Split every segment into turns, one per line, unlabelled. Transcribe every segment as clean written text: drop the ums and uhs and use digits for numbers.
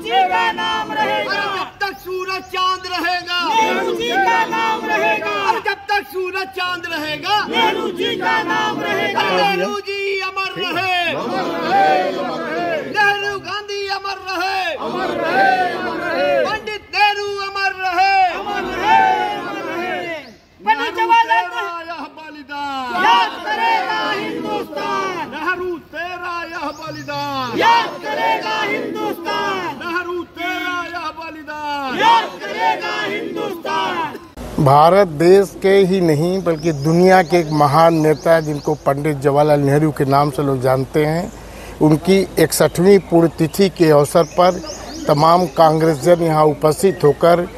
जी का नाम रहेगा,
जब तक सूरज चांद रहेगा
नेहरू जी का नाम रहेगा,
जब तक सूरज चांद रहेगा
नेहरू जी का नाम रहेगा।
नेहरू जी अमर रहे, नेहरू गांधी अमर रहे, पंडित नेहरू अमर रहे,
पंडित जवाहरलाल
यह बलिदान
याद करेगा हिंदुस्तान,
नेहरू तेरा यह बलिदान,
याद करेगा हिंदुस्तान,
नेहरू तेरा यह बलिदान,
याद करेगा हिंदुस्तान।
भारत देश के ही नहीं बल्कि दुनिया के एक महान नेता है जिनको पंडित जवाहरलाल नेहरू के नाम से लोग जानते हैं। उनकी 61वीं पुण्यतिथि के अवसर पर तमाम कांग्रेसजन यहाँ उपस्थित होकर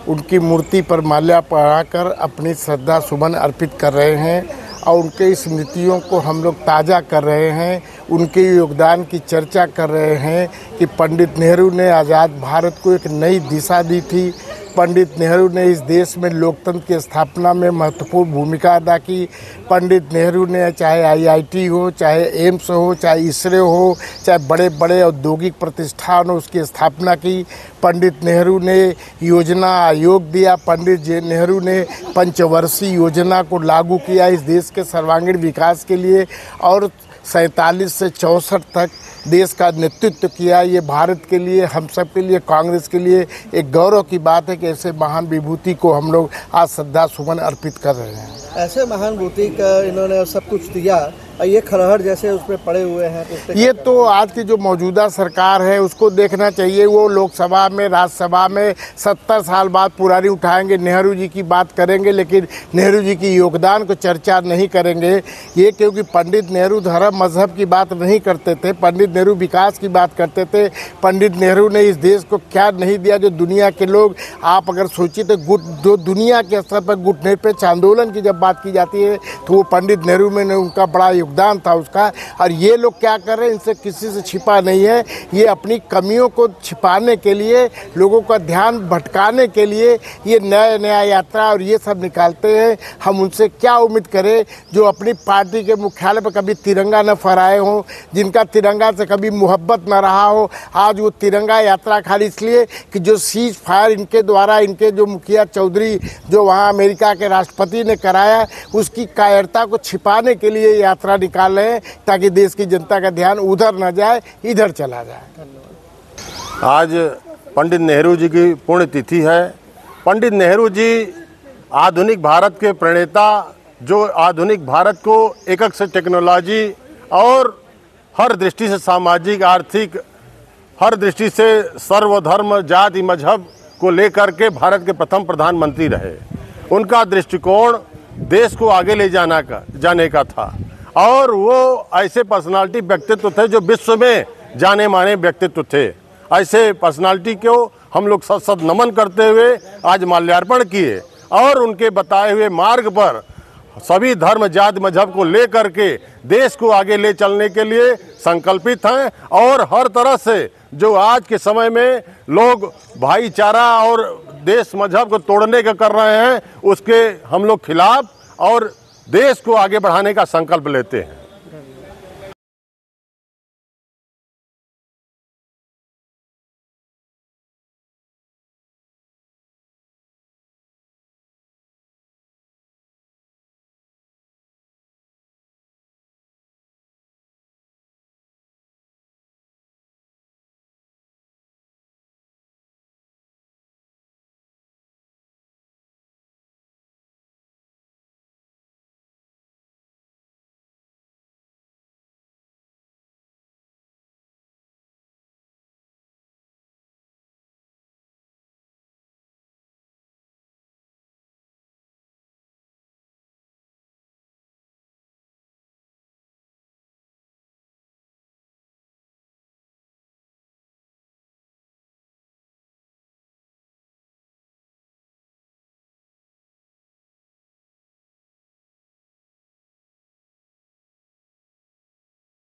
उनकी मूर्ति पर माल्यार्पण कराकर अपनी श्रद्धा सुमन अर्पित कर रहे हैं और उनके स्मृतियों को हम लोग ताज़ा कर रहे हैं। उनके योगदान की चर्चा कर रहे हैं कि पंडित नेहरू ने आज़ाद भारत को एक नई दिशा दी थी। पंडित नेहरू ने इस देश में लोकतंत्र की स्थापना में महत्वपूर्ण भूमिका अदा की। पंडित नेहरू ने चाहे IIT हो, चाहे एम्स हो, चाहे इसरो हो, चाहे बड़े बड़े औद्योगिक प्रतिष्ठान हो, उसकी स्थापना की। पंडित नेहरू ने योजना आयोग दिया। पंडित नेहरू ने पंचवर्षीय योजना को लागू किया इस देश के सर्वांगीण विकास के लिए और 47 से 64 तक देश का नेतृत्व किया। ये भारत के लिए, हम सब के लिए, कांग्रेस के लिए एक गौरव की बात है कि ऐसे महान विभूति को हम लोग आज श्रद्धा सुमन अर्पित कर रहे हैं।
ऐसे महान विभूति का इन्होंने सब कुछ दिया और ये खरहर जैसे उस पर पड़े हुए हैं।
ये तो आज की जो मौजूदा सरकार है उसको देखना चाहिए। वो लोकसभा में, राज्यसभा में 70 साल बाद पुरानी उठाएंगे, नेहरू जी की बात करेंगे, लेकिन नेहरू जी की योगदान को चर्चा नहीं करेंगे। ये क्योंकि पंडित नेहरू धर्म मजहब की बात नहीं करते थे, पंडित नेहरू विकास की बात करते थे। पंडित नेहरू ने इस देश को क्या नहीं दिया जो दुनिया के लोग, आप अगर सोचिए तो जो दुनिया के स्तर पर गुट निरपेक्ष आंदोलन की जब बात की जाती है तो वो पंडित नेहरू में उनका बड़ा योगदान था उसका। और ये लोग क्या कर रहे हैं, इनसे किसी से छिपा नहीं है। ये अपनी कमियों को छिपाने के लिए, लोगों का ध्यान भटकाने के लिए ये नया यात्रा और ये सब निकालते हैं। हम उनसे क्या उम्मीद करें जो अपनी पार्टी के मुख्यालय पर कभी तिरंगा न फहराए हों, जिनका तिरंगा से कभी मोहब्बत न रहा हो। आज वो तिरंगा यात्रा खाली इसलिए कि जो सीज फायर इनके द्वारा, इनके जो मुखिया चौधरी जो वहाँ अमेरिका के राष्ट्रपति ने कराया, उसकी कायरता को छिपाने के लिए यात्रा निकाल रहे हैं ताकि देश की जनता का ध्यान उधर न जाए, इधर चला जाए।
आज पंडित नेहरू जी की पुण्यतिथि है। पंडित नेहरू जी आधुनिक भारत के प्रणेता, जो आधुनिक भारत को एकक से टेक्नोलॉजी और हर दृष्टि से सामाजिक, आर्थिक, हर दृष्टि से सर्वधर्म, जाति, मजहब को लेकर के भारत के प्रथम प्रधानमंत्री रहे। उनका दृष्टिकोण देश को आगे ले जाने का था और वो ऐसे पर्सनालिटी व्यक्तित्व थे जो विश्व में जाने माने व्यक्तित्व थे। ऐसे पर्सनालिटी को हम लोग सत नमन करते हुए आज माल्यार्पण किए और उनके बताए हुए मार्ग पर सभी धर्म, जाति, मजहब को लेकर के देश को आगे ले चलने के लिए संकल्पित हैं। और हर तरह से जो आज के समय में लोग भाईचारा और देश मजहब को तोड़ने का कर रहे हैं, उसके हम लोग खिलाफ और देश को आगे बढ़ाने का संकल्प लेते हैं।